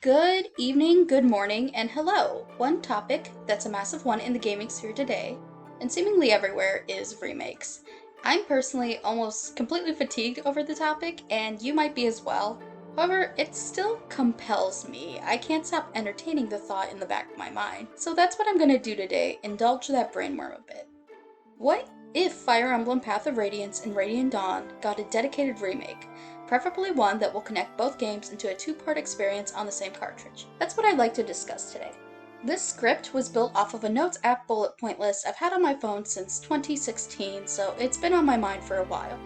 Good evening, good morning, and hello! One topic that's a massive one in the gaming sphere today, and seemingly everywhere, is remakes. I'm personally almost completely fatigued over the topic, and you might be as well. However, it still compels me. I can't stop entertaining the thought in the back of my mind. So that's what I'm gonna do today, indulge that brainworm a bit. What if Fire Emblem Path of Radiance and Radiant Dawn got a dedicated remake? Preferably one that will connect both games into a two-part experience on the same cartridge. That's what I'd like to discuss today. This script was built off of a Notes app bullet point list I've had on my phone since 2016, so it's been on my mind for a while.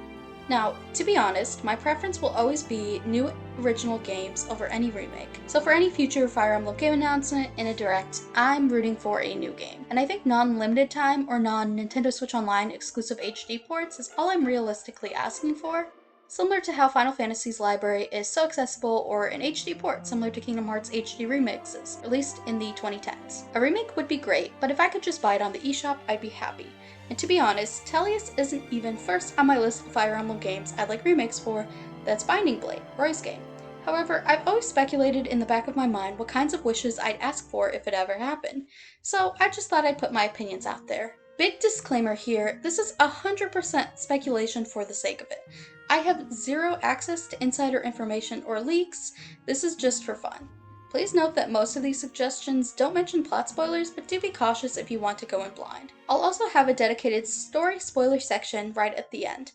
Now, to be honest, my preference will always be new original games over any remake. So for any future Fire Emblem game announcement in a direct, I'm rooting for a new game. And I think non-limited time or non-Nintendo Switch Online exclusive HD ports is all I'm realistically asking for. Similar to how Final Fantasy's library is so accessible, or an HD port similar to Kingdom Hearts HD remixes, released in the 2010s. A remake would be great, but if I could just buy it on the eShop, I'd be happy. And to be honest, Tellius isn't even first on my list of Fire Emblem games I'd like remakes for. That's Binding Blade, Roy's game. However, I've always speculated in the back of my mind what kinds of wishes I'd ask for if it ever happened, so I just thought I'd put my opinions out there. Big disclaimer here, this is 100% speculation for the sake of it. I have zero access to insider information or leaks, this is just for fun. Please note that most of these suggestions don't mention plot spoilers, but do be cautious if you want to go in blind. I'll also have a dedicated story spoiler section right at the end.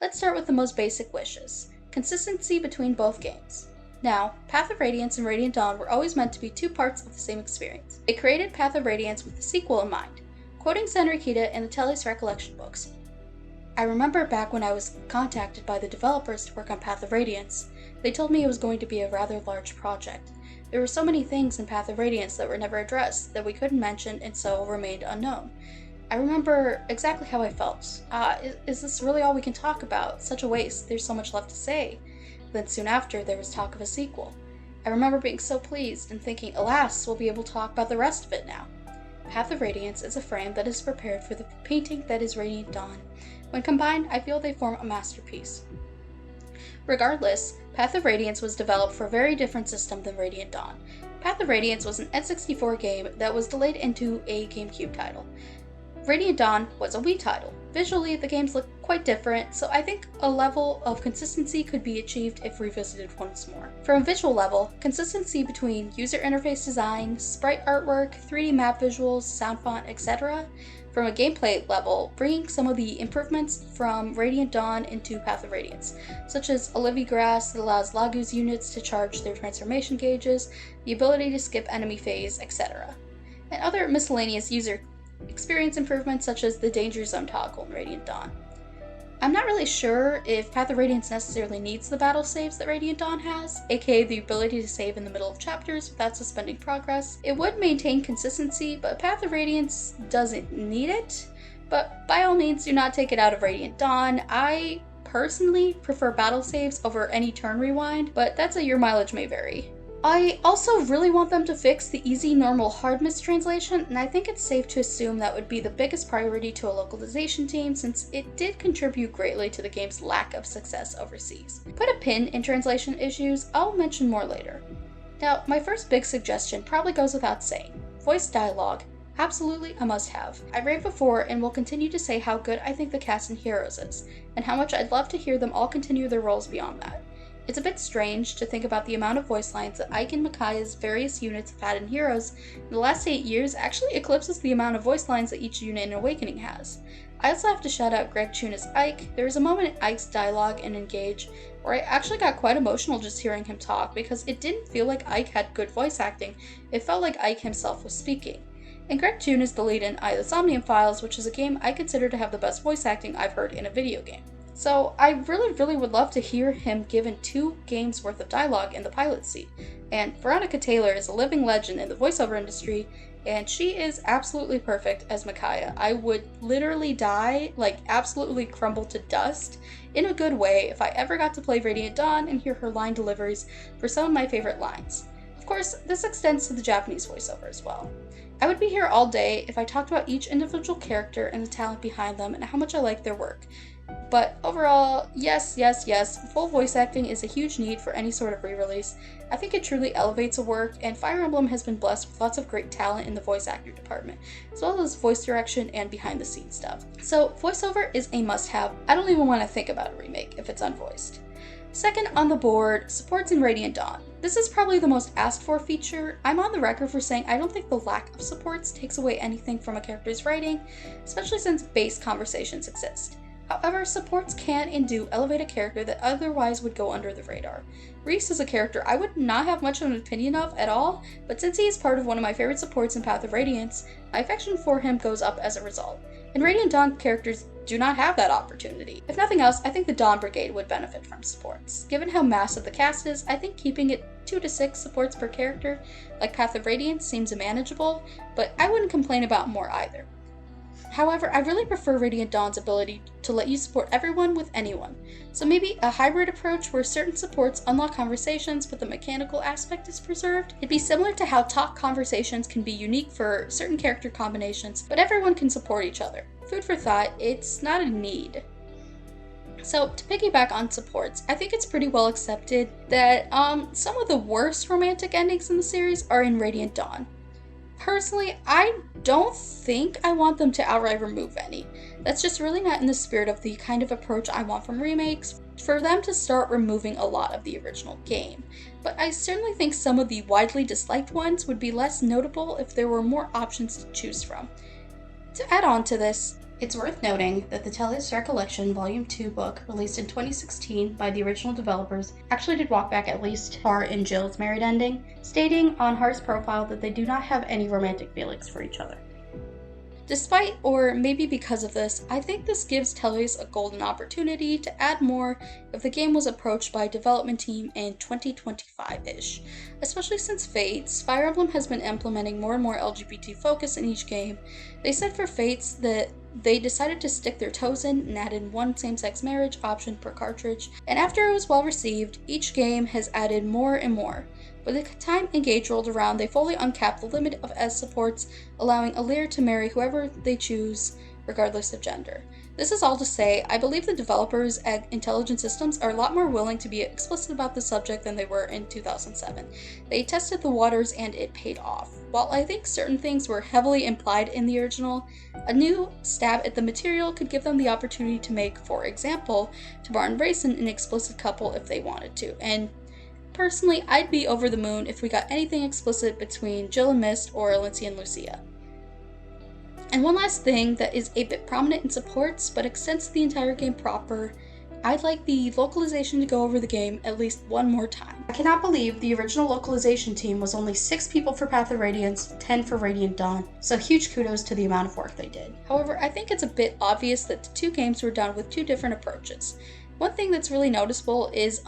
Let's start with the most basic wishes. Consistency between both games. Now, Path of Radiance and Radiant Dawn were always meant to be two parts of the same experience. They created Path of Radiance with the sequel in mind, quoting Senrikita in the Tellius recollection books. I remember back when I was contacted by the developers to work on Path of Radiance, they told me it was going to be a rather large project. There were so many things in Path of Radiance that were never addressed that we couldn't mention and so remained unknown. I remember exactly how I felt. Is this really all we can talk about? Such a waste, there's so much left to say. Then soon after, there was talk of a sequel. I remember being so pleased and thinking, alas, we'll be able to talk about the rest of it now. Path of Radiance is a frame that is prepared for the painting that is Radiant Dawn. When combined, I feel they form a masterpiece. Regardless, Path of Radiance was developed for a very different system than Radiant Dawn. Path of Radiance was an N64 game that was delayed into a GameCube title. Radiant Dawn was a Wii title. Visually, the games look quite different, so I think a level of consistency could be achieved if revisited once more. From a visual level, consistency between user interface design, sprite artwork, 3D map visuals, sound font, etc. From a gameplay level, bringing some of the improvements from Radiant Dawn into Path of Radiance, such as Olivia Grass that allows Lagu's units to charge their transformation gauges, the ability to skip enemy phase, etc. And other miscellaneous user experience improvements such as the Danger Zone toggle in Radiant Dawn. I'm not really sure if Path of Radiance necessarily needs the battle saves that Radiant Dawn has, aka the ability to save in the middle of chapters without suspending progress. It would maintain consistency, but Path of Radiance doesn't need it. But by all means, do not take it out of Radiant Dawn. I personally prefer battle saves over any turn rewind, but that's a your mileage may vary. I also really want them to fix the easy, normal, hard mistranslation, and I think it's safe to assume that would be the biggest priority to a localization team since it did contribute greatly to the game's lack of success overseas. Put a pin in translation issues, I'll mention more later. Now, my first big suggestion probably goes without saying. Voice dialogue. Absolutely a must-have. I've raved before and will continue to say how good I think the cast in Heroes is, and how much I'd love to hear them all continue their roles beyond that. It's a bit strange to think about the amount of voice lines that Ike and Micaiah's various units have had in Heroes in the last 8 years actually eclipses the amount of voice lines that each unit in Awakening has. I also have to shout out Greg Chun as Ike. There was a moment in Ike's dialogue in Engage where I actually got quite emotional just hearing him talk because it didn't feel like Ike had good voice acting, it felt like Ike himself was speaking. And Greg Chun is the lead in The Somnium Files, which is a game I consider to have the best voice acting I've heard in a video game. So I really would love to hear him given 2 games worth of dialogue in the pilot seat. And Veronica Taylor is a living legend in the voiceover industry, and she is absolutely perfect as Micaiah. I would literally die, like absolutely crumble to dust, in a good way if I ever got to play Radiant Dawn and hear her line deliveries for some of my favorite lines. Of course, this extends to the Japanese voiceover as well. I would be here all day if I talked about each individual character and the talent behind them and how much I like their work. But overall, yes, yes, yes, full voice acting is a huge need for any sort of re-release. I think it truly elevates a work, and Fire Emblem has been blessed with lots of great talent in the voice actor department, as well as voice direction and behind the scenes stuff. So voiceover is a must-have. I don't even want to think about a remake if it's unvoiced. Second on the board, supports in Radiant Dawn. This is probably the most asked for feature. I'm on the record for saying I don't think the lack of supports takes away anything from a character's writing, especially since base conversations exist. However, supports can and do elevate a character that otherwise would go under the radar. Reese is a character I would not have much of an opinion of at all, but since he is part of one of my favorite supports in Path of Radiance, my affection for him goes up as a result. And Radiant Dawn characters do not have that opportunity. If nothing else, I think the Dawn Brigade would benefit from supports. Given how massive the cast is, I think keeping it 2 to 6 supports per character, like Path of Radiance, seems manageable, but I wouldn't complain about more either. However, I really prefer Radiant Dawn's ability to let you support everyone with anyone, so maybe a hybrid approach where certain supports unlock conversations but the mechanical aspect is preserved. It'd be similar to how talk conversations can be unique for certain character combinations, but everyone can support each other. Food for thought, it's not a need. So, to piggyback on supports, I think it's pretty well accepted that some of the worst romantic endings in the series are in Radiant Dawn. Personally, I don't think I want them to outright remove any. That's just really not in the spirit of the kind of approach I want from remakes, for them to start removing a lot of the original game. But I certainly think some of the widely disliked ones would be less notable if there were more options to choose from. To add on to this, it's worth noting that the Tellius Recollection Volume 2 book, released in 2016 by the original developers, actually did walk back at least Har and Jill's married ending, stating on Har's profile that they do not have any romantic feelings for each other. Despite, or maybe because of this, I think this gives Tellius a golden opportunity to add more if the game was approached by a development team in 2025-ish. Especially since Fates, Fire Emblem has been implementing more and more LGBT focus in each game. They said for Fates that they decided to stick their toes in and add in 1 same-sex marriage option per cartridge, and after it was well received, each game has added more and more. By the time Engage rolled around, they fully uncapped the limit of S supports, allowing a Lear to marry whoever they choose, regardless of gender. This is all to say, I believe the developers at Intelligent Systems are a lot more willing to be explicit about the subject than they were in 2007. They tested the waters and it paid off. While I think certain things were heavily implied in the original, a new stab at the material could give them the opportunity to make, for example, Tabar and Raisin an explicit couple if they wanted to, and personally, I'd be over the moon if we got anything explicit between Jill and Mist or Alicia and Lucia. And one last thing that is a bit prominent in supports, but extends to the entire game proper, I'd like the localization to go over the game at least one more time. I cannot believe the original localization team was only 6 people for Path of Radiance, 10 for Radiant Dawn, so huge kudos to the amount of work they did. However, I think it's a bit obvious that the 2 games were done with 2 different approaches. One thing that's really noticeable is,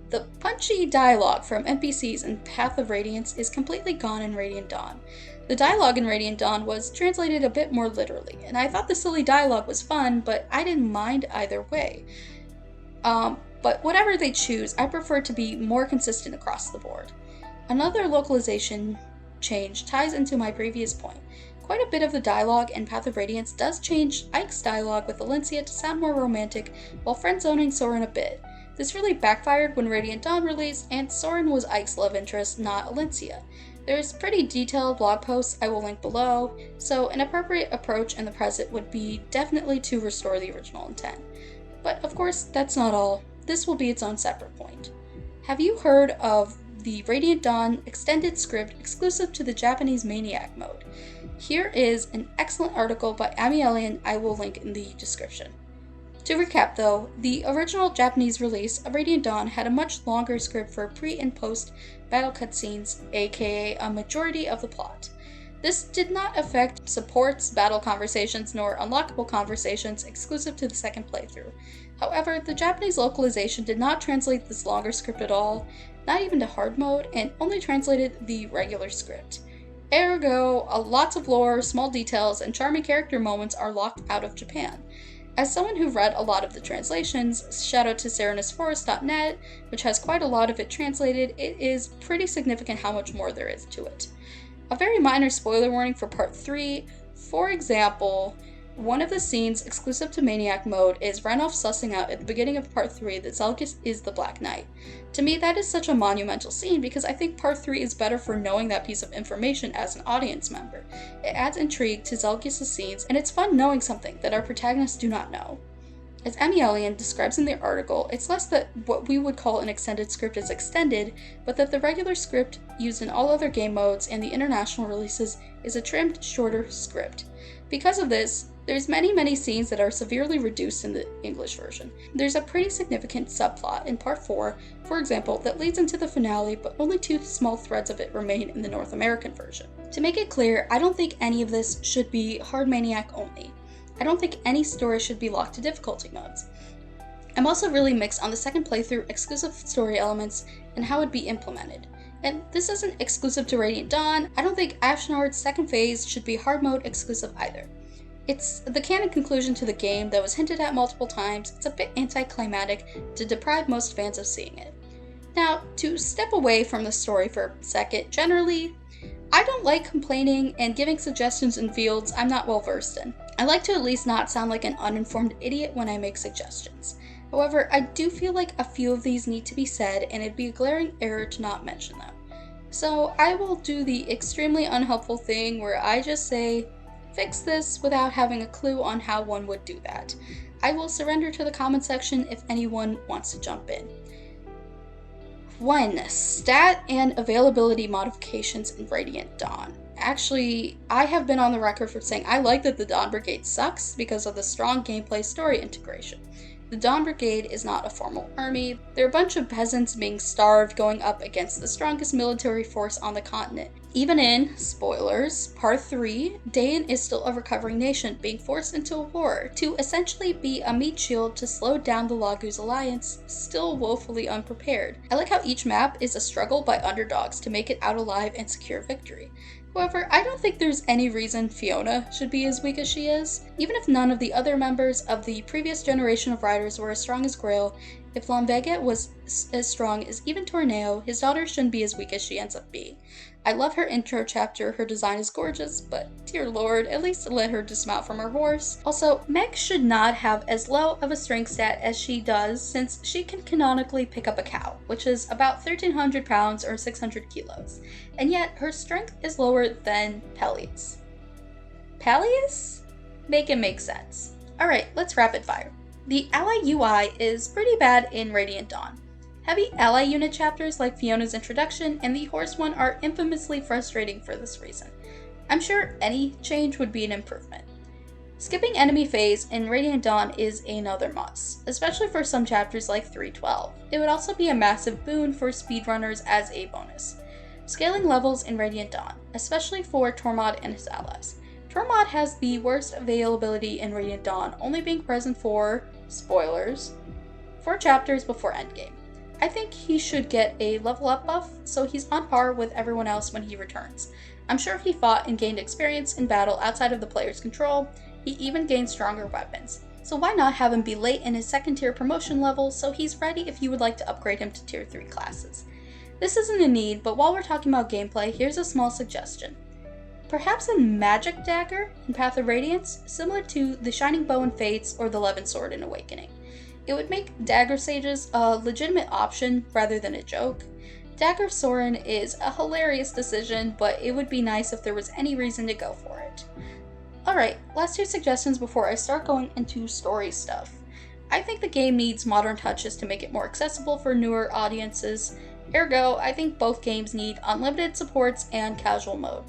the punchy dialogue from NPCs in Path of Radiance is completely gone in Radiant Dawn. The dialogue in Radiant Dawn was translated a bit more literally, and I thought the silly dialogue was fun, but I didn't mind either way. But whatever they choose, I prefer to be more consistent across the board. Another localization change ties into my previous point. Quite a bit of the dialogue in Path of Radiance does change Ike's dialogue with Alicia to sound more romantic, while friend-zoning Soren a bit. This really backfired when Radiant Dawn released, and Soren was Ike's love interest, not Alicia. There's pretty detailed blog posts I will link below, so an appropriate approach in the present would be definitely to restore the original intent. But of course, that's not all. This will be its own separate point. Have you heard of the Radiant Dawn extended script exclusive to the Japanese Maniac mode? Here is an excellent article by Amy Alien I will link in the description. To recap though, the original Japanese release of Radiant Dawn had a much longer script for pre and post battle cutscenes, aka a majority of the plot. This did not affect supports, battle conversations, nor unlockable conversations exclusive to the second playthrough. However, the Japanese localization did not translate this longer script at all, not even to hard mode, and only translated the regular script. Ergo, lots of lore, small details, and charming character moments are locked out of Japan. As someone who read a lot of the translations, shout out to serenusforest.net, which has quite a lot of it translated, it is pretty significant how much more there is to it. A very minor spoiler warning for part 3, for example, One of the scenes exclusive to Maniac mode is Randolph sussing out at the beginning of Part 3 that Zelgius is the Black Knight. To me, that is such a monumental scene because I think Part 3 is better for knowing that piece of information as an audience member. It adds intrigue to Zelgius' scenes, and it's fun knowing something that our protagonists do not know. As Emmy Elliott describes in the article, it's less that what we would call an extended script is extended, but that the regular script used in all other game modes and the international releases is a trimmed, shorter script. Because of this, there's many scenes that are severely reduced in the English version. There's a pretty significant subplot in Part 4, for example, that leads into the finale, but only 2 small threads of it remain in the North American version. To make it clear, I don't think any of this should be hard Maniac only. I don't think any story should be locked to difficulty modes. I'm also really mixed on the second playthrough exclusive story elements and how it'd be implemented. And this isn't exclusive to Radiant Dawn. I don't think Ashnard's second phase should be hard mode exclusive either. It's the canon conclusion to the game that was hinted at multiple times. It's a bit anticlimactic to deprive most fans of seeing it. Now, to step away from the story for a second, generally, I don't like complaining and giving suggestions in fields I'm not well versed in. I like to at least not sound like an uninformed idiot when I make suggestions. However, I do feel like a few of these need to be said, and it'd be a glaring error to not mention them. So I will do the extremely unhelpful thing where I just say, fix this without having a clue on how one would do that. I will surrender to the comment section if anyone wants to jump in. 1. Stat and availability modifications in Radiant Dawn. Actually, I have been on the record for saying I like that the Dawn Brigade sucks because of the strong gameplay story integration. The Dawn Brigade is not a formal army. They're a bunch of peasants being starved going up against the strongest military force on the continent. Even in, spoilers, Part 3, Dayan is still a recovering nation being forced into a war to essentially be a meat shield to slow down the Laguz alliance, still woefully unprepared. I like how each map is a struggle by underdogs to make it out alive and secure victory. However, I don't think there's any reason Fiona should be as weak as she is. Even if none of the other members of the previous generation of riders were as strong as Grail, if Lomvega was as strong as even Torneo, his daughter shouldn't be as weak as she ends up being. I love her intro chapter, her design is gorgeous, but dear lord, at least let her dismount from her horse. Also, Meg should not have as low of a strength stat as she does since she can canonically pick up a cow, which is about 1,300 pounds or 600 kilos, and yet her strength is lower than Tellius. Pellius? Make it make sense. Alright, let's rapid fire. The ally UI is pretty bad in Radiant Dawn. Heavy ally unit chapters like Fiona's introduction and the horse one are infamously frustrating for this reason. I'm sure any change would be an improvement. Skipping enemy phase in Radiant Dawn is another must, especially for some chapters like 312. It would also be a massive boon for speedrunners as a bonus. Scaling levels in Radiant Dawn, especially for Tormod and his allies. Tormod has the worst availability in Radiant Dawn, only being present for, spoilers, 4 chapters before endgame. I think he should get a level up buff so he's on par with everyone else when he returns. I'm sure he fought and gained experience in battle outside of the player's control. He even gained stronger weapons. So why not have him be late in his second tier promotion level so he's ready if you would like to upgrade him to tier 3 classes. This isn't a need, but while we're talking about gameplay, here's a small suggestion. Perhaps a magic dagger in Path of Radiance, similar to the Shining Bow in Fates or the Levin Sword in Awakening. It would make Dagger Sages a legitimate option rather than a joke. Dagger Soren is a hilarious decision, but it would be nice if there was any reason to go for it. Alright, last 2 suggestions before I start going into story stuff. I think the game needs modern touches to make it more accessible for newer audiences. Ergo, I think both games need unlimited supports and casual mode.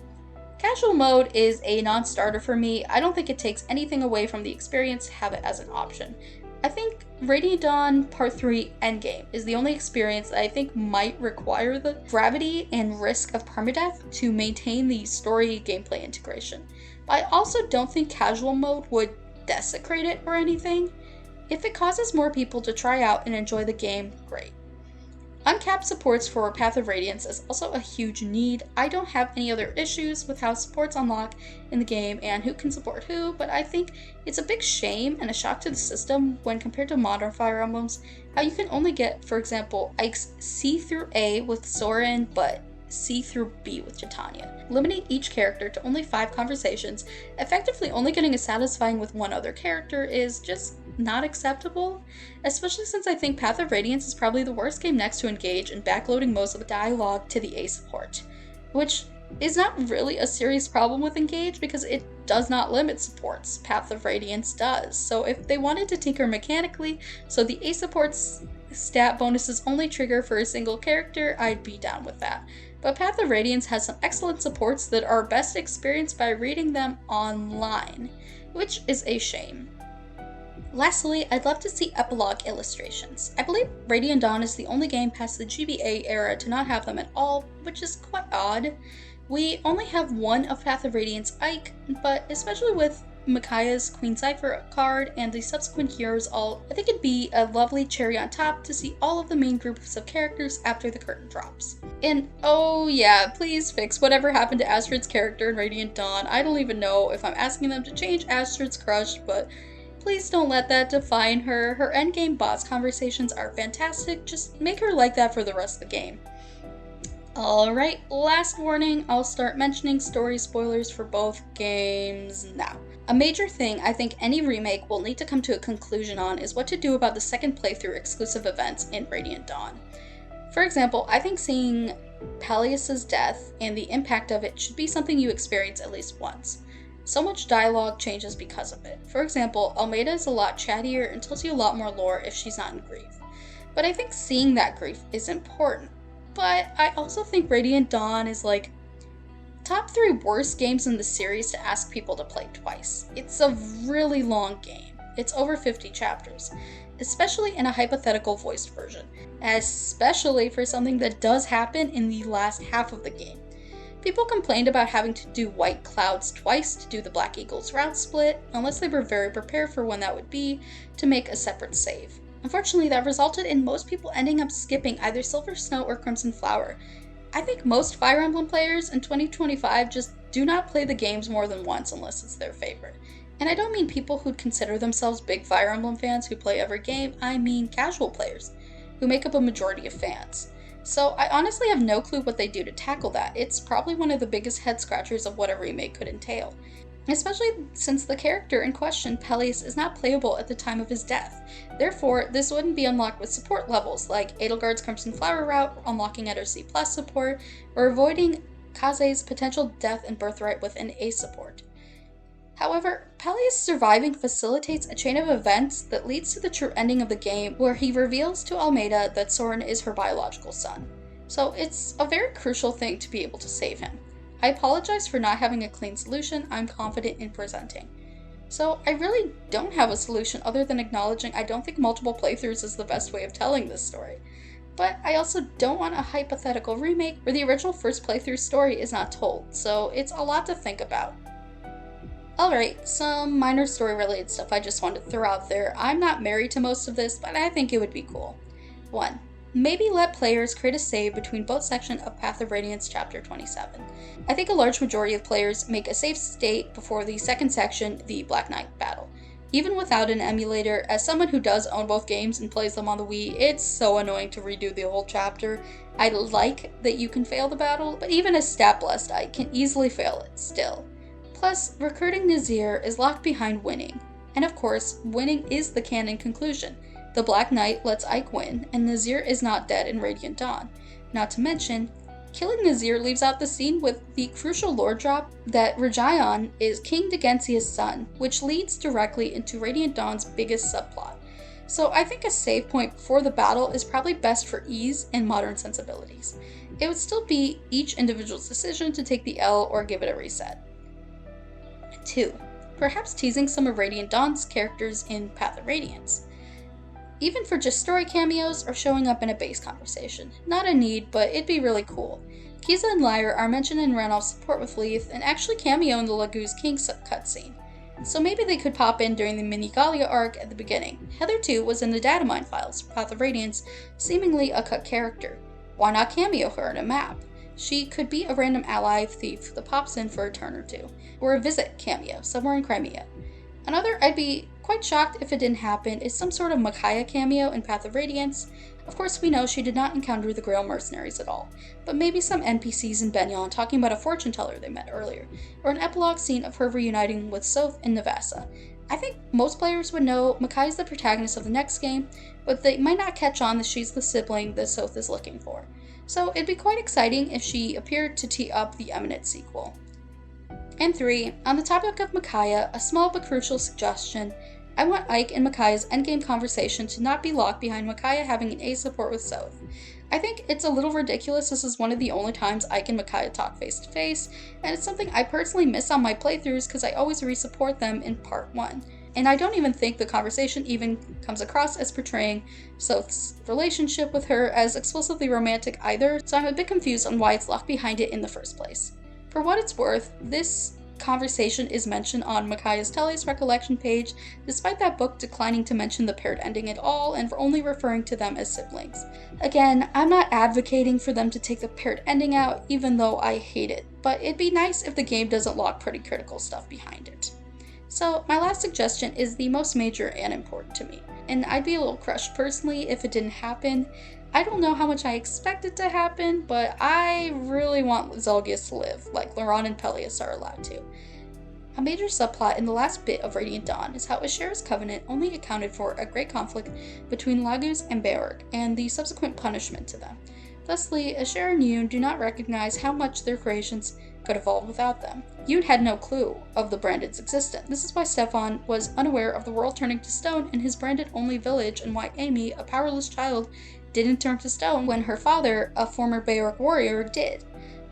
Casual mode is a non-starter for me. I don't think it takes anything away from the experience to have it as an option. I think Radiant Dawn Part 3 Endgame is the only experience that I think might require the gravity and risk of permadeath to maintain the story gameplay integration. But I also don't think casual mode would desecrate it or anything. If it causes more people to try out and enjoy the game, great. Uncapped supports for Path of Radiance is also a huge need. I don't have any other issues with how supports unlock in the game and who can support who, but I think it's a big shame and a shock to the system when compared to modern Fire Emblems, how you can only get, for example, Ike's C through A with Soren, but C through B with Titania. Limiting each character to only 5 conversations, effectively only getting as satisfying with one other character, is just not acceptable, especially since I think Path of Radiance is probably the worst game next to Engage in backloading most of the dialogue to the A support, which is not really a serious problem with Engage because it does not limit supports. Path of Radiance does. So if they wanted to tinker mechanically so the A support's stat bonuses only trigger for a single character, I'd be down with that. But Path of Radiance has some excellent supports that are best experienced by reading them online, which is a shame. Lastly, I'd love to see epilogue illustrations. I believe Radiant Dawn is the only game past the GBA era to not have them at all, which is quite odd. We only have one of Path of Radiance Ike, but especially with Micaiah's Queen Cypher card and the subsequent heroes all, I think it'd be a lovely cherry on top to see all of the main groups of characters after the curtain drops. And oh yeah, please fix whatever happened to Astrid's character in Radiant Dawn. I don't even know if I'm asking them to change Astrid's crush, but please don't let that define her. Her endgame boss conversations are fantastic, just make her like that for the rest of the game. Alright, last warning, I'll start mentioning story spoilers for both games now. A major thing I think any remake will need to come to a conclusion on is what to do about the second playthrough exclusive events in Radiant Dawn. For example, I think seeing Tellius' death and the impact of it should be something you experience at least once. So much dialogue changes because of it. For example, Almeida is a lot chattier and tells you a lot more lore if she's not in grief. But I think seeing that grief is important. But I also think Radiant Dawn is like top 3 worst games in the series to ask people to play twice. It's a really long game. It's over 50 chapters, especially in a hypothetical voiced version, especially for something that does happen in the last half of the game. People complained about having to do White Clouds twice to do the Black Eagles route split, unless they were very prepared for when that would be, to make a separate save. Unfortunately, that resulted in most people ending up skipping either Silver Snow or Crimson Flower. I think most Fire Emblem players in 2025 just do not play the games more than once unless it's their favorite. And I don't mean people who'd consider themselves big Fire Emblem fans who play every game, I mean casual players, who make up a majority of fans. So I honestly have no clue what they do to tackle that. It's probably one of the biggest head scratchers of what a remake could entail. Especially since the character in question, Tellius, is not playable at the time of his death. Therefore, this wouldn't be unlocked with support levels, like Edelgard's Crimson Flower route unlocking at her C+ support, or avoiding Kaze's potential death and birthright with an A support. However, Tellius surviving facilitates a chain of events that leads to the true ending of the game, where he reveals to Almeida that Soren is her biological son. So it's a very crucial thing to be able to save him. I apologize for not having a clean solution I'm confident in presenting. So I really don't have a solution other than acknowledging I don't think multiple playthroughs is the best way of telling this story. But I also don't want a hypothetical remake where the original first playthrough story is not told, so it's a lot to think about. Alright, some minor story related stuff I just wanted to throw out there. I'm not married to most of this, but I think it would be cool. 1. Maybe let players create a save between both sections of Path of Radiance Chapter 27. I think a large majority of players make a save state before the second section, the Black Knight battle. Even without an emulator, as someone who does own both games and plays them on the Wii, it's so annoying to redo the whole chapter. I like that you can fail the battle, but even a stat-blessed I can easily fail it still. Plus, recruiting Nazir is locked behind winning. And of course, winning is the canon conclusion. The Black Knight lets Ike win, and Nazir is not dead in Radiant Dawn. Not to mention, killing Nazir leaves out the scene with the crucial lore drop that Radiance is King Degensia's son, which leads directly into Radiant Dawn's biggest subplot. So I think a save point before the battle is probably best for ease and modern sensibilities. It would still be each individual's decision to take the L or give it a reset. 2. Perhaps teasing some of Radiant Dawn's characters in Path of Radiance. Even for just story cameos or showing up in a base conversation. Not a need, but it'd be really cool. Kiza and Lyre are mentioned in Randolph's support with Leith and actually cameo in the Laguz King cutscene. So maybe they could pop in during the mini Galia arc at the beginning. Heather too was in the datamine files, Path of Radiance, seemingly a cut character. Why not cameo her in a map? She could be a random ally thief that pops in for a turn or two, or a visit cameo somewhere in Crimea. Another I'd be quite shocked if it didn't happen is some sort of Micaiah cameo in Path of Radiance. Of course, we know she did not encounter the Grail mercenaries at all, but maybe some NPCs in Benyon talking about a fortune teller they met earlier, or an epilogue scene of her reuniting with Soth in Navassa. I think most players would know Micaiah is the protagonist of the next game, but they might not catch on that she's the sibling that Soth is looking for. So it'd be quite exciting if she appeared to tee up the imminent sequel. And 3, on the topic of Micaiah, a small but crucial suggestion. I want Ike and Micaiah's endgame conversation to not be locked behind Micaiah having an A support with Soth. I think it's a little ridiculous. This is one of the only times Ike and Micaiah talk face to face, and it's something I personally miss on my playthroughs because I always re-support them in part 1. And I don't even think the conversation even comes across as portraying Soth's relationship with her as explicitly romantic either, so I'm a bit confused on why it's locked behind it in the first place. For what it's worth, this conversation is mentioned on Micaiah's Tellius recollection page, despite that book declining to mention the paired ending at all and for only referring to them as siblings. Again, I'm not advocating for them to take the paired ending out, even though I hate it, but it'd be nice if the game doesn't lock pretty critical stuff behind it. So my last suggestion is the most major and important to me, and I'd be a little crushed personally if it didn't happen. I don't know how much I expect it to happen, but I really want Zelgius to live, like Laurent and Tellius are allowed to. A major subplot in the last bit of Radiant Dawn is how Asher's covenant only accounted for a great conflict between Laguz and Beorhtric, and the subsequent punishment to them. Thusly, Asher and Yoon do not recognize how much their creations could evolve without them. Yoon had no clue of the Branded's existence. This is why Stefan was unaware of the world turning to stone in his Branded-only village, and why Amy, a powerless child, didn't turn to stone when her father, a former Beorhtric warrior, did.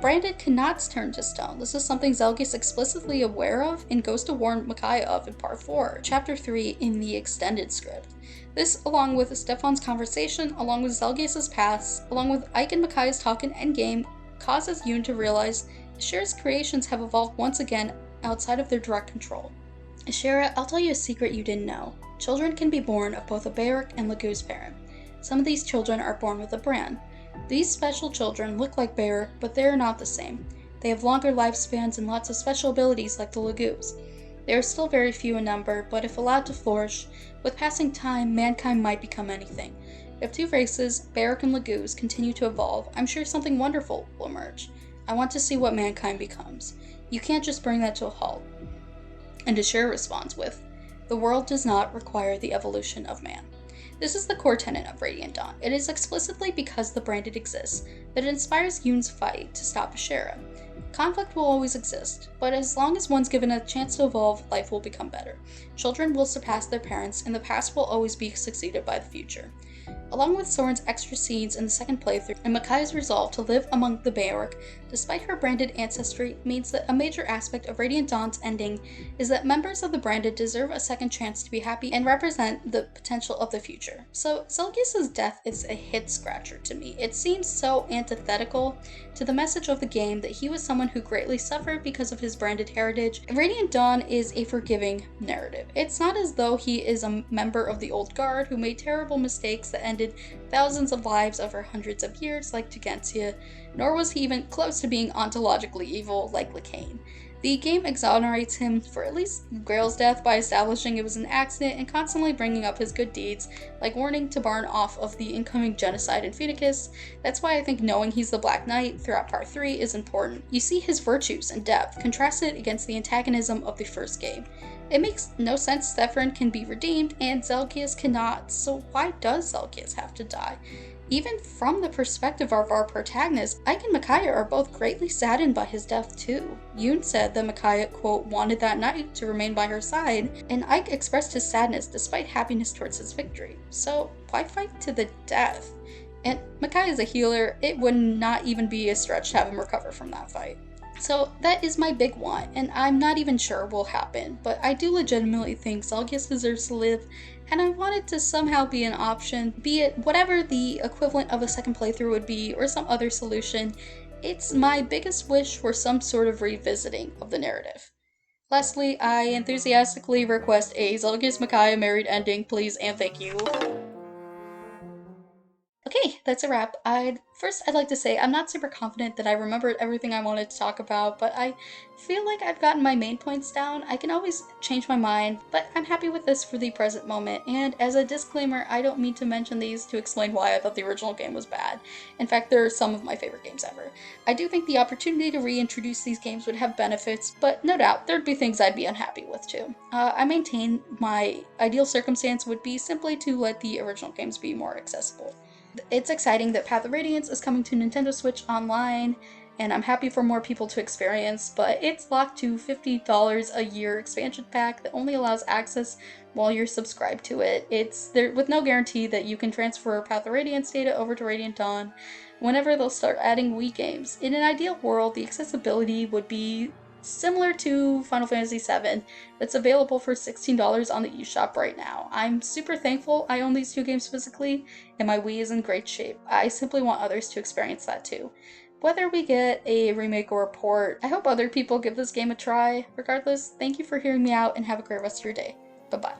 Branded cannot turn to stone. This is something Zelgius explicitly aware of and goes to warn Micaiah of in Part 4, Chapter 3 in the extended script. This, along with Stefan's conversation, along with Zelgius' paths, along with Ike and Micaiah's talk in Endgame, causes Yoon to realize Asher's creations have evolved once again outside of their direct control. Ashera, I'll tell you a secret you didn't know. Children can be born of both a Beorhtric and Laguz parent. Some of these children are born with a brand. These special children look like Beorhtric, but they are not the same. They have longer lifespans and lots of special abilities like the Laguz. They are still very few in number, but if allowed to flourish, with passing time, mankind might become anything. If two races, Beorhtric and Laguz, continue to evolve, I'm sure something wonderful will emerge. I want to see what mankind becomes. You can't just bring that to a halt. And Asher responds with, "The world does not require the evolution of man." This is the core tenet of Radiant Dawn. It is explicitly because the Branded exists that it inspires Yoon's fight to stop Ashera. Conflict will always exist, but as long as one's given a chance to evolve, life will become better. Children will surpass their parents, and the past will always be succeeded by the future. Along with Soren's extra scenes in the second playthrough, and Micaiah's resolve to live among the Beorhtric, despite her Branded ancestry, means that a major aspect of Radiant Dawn's ending is that members of the Branded deserve a second chance to be happy and represent the potential of the future. So Zelgius' death is a head-scratcher to me. It seems so antithetical to the message of the game that he was someone who greatly suffered because of his Branded heritage. Radiant Dawn is a forgiving narrative. It's not as though he is a member of the Old Guard who made terrible mistakes that ended thousands of lives over hundreds of years like Tugentia, nor was he even close to being ontologically evil like Lycain. The game exonerates him for at least Grail's death by establishing it was an accident and constantly bringing up his good deeds, like warning Tabarn off of the incoming genocide in Phoenicus. That's why I think knowing he's the Black Knight throughout Part 3 is important. You see his virtues and depth contrasted against the antagonism of the first game. It makes no sense Stefan can be redeemed and Zelgius cannot, so why does Zelgius have to die? Even from the perspective of our protagonist, Ike and Micaiah are both greatly saddened by his death too. Yoon said that Micaiah, quote, wanted that knight to remain by her side, and Ike expressed his sadness despite happiness towards his victory. So why fight to the death? And Micaiah is a healer, it would not even be a stretch to have him recover from that fight. So that is my big want, and I'm not even sure will happen, but I do legitimately think Zelgius deserves to live, and I want it to somehow be an option, be it whatever the equivalent of a second playthrough would be, or some other solution. It's my biggest wish for some sort of revisiting of the narrative. Lastly, I enthusiastically request a Zelgius Micaiah married ending, please and thank you. Okay, that's a wrap. I'd like to say I'm not super confident that I remembered everything I wanted to talk about, but I feel like I've gotten my main points down. I can always change my mind, but I'm happy with this for the present moment. And as a disclaimer, I don't mean to mention these to explain why I thought the original game was bad. In fact, they're some of my favorite games ever. I do think the opportunity to reintroduce these games would have benefits, but no doubt there'd be things I'd be unhappy with too. I maintain my ideal circumstance would be simply to let the original games be more accessible. It's exciting that Path of Radiance is coming to Nintendo Switch Online, and I'm happy for more people to experience, but it's locked to $50 a year expansion pack that only allows access while you're subscribed to it. It's there with no guarantee that you can transfer Path of Radiance data over to Radiant Dawn whenever they'll start adding Wii games. In an ideal world, the accessibility would be similar to Final Fantasy VII that's available for $16 on the eShop right now. I'm super thankful I own these two games physically, and my Wii is in great shape. I simply want others to experience that too. Whether we get a remake or a port, I hope other people give this game a try. Regardless, thank you for hearing me out and have a great rest of your day. Bye bye.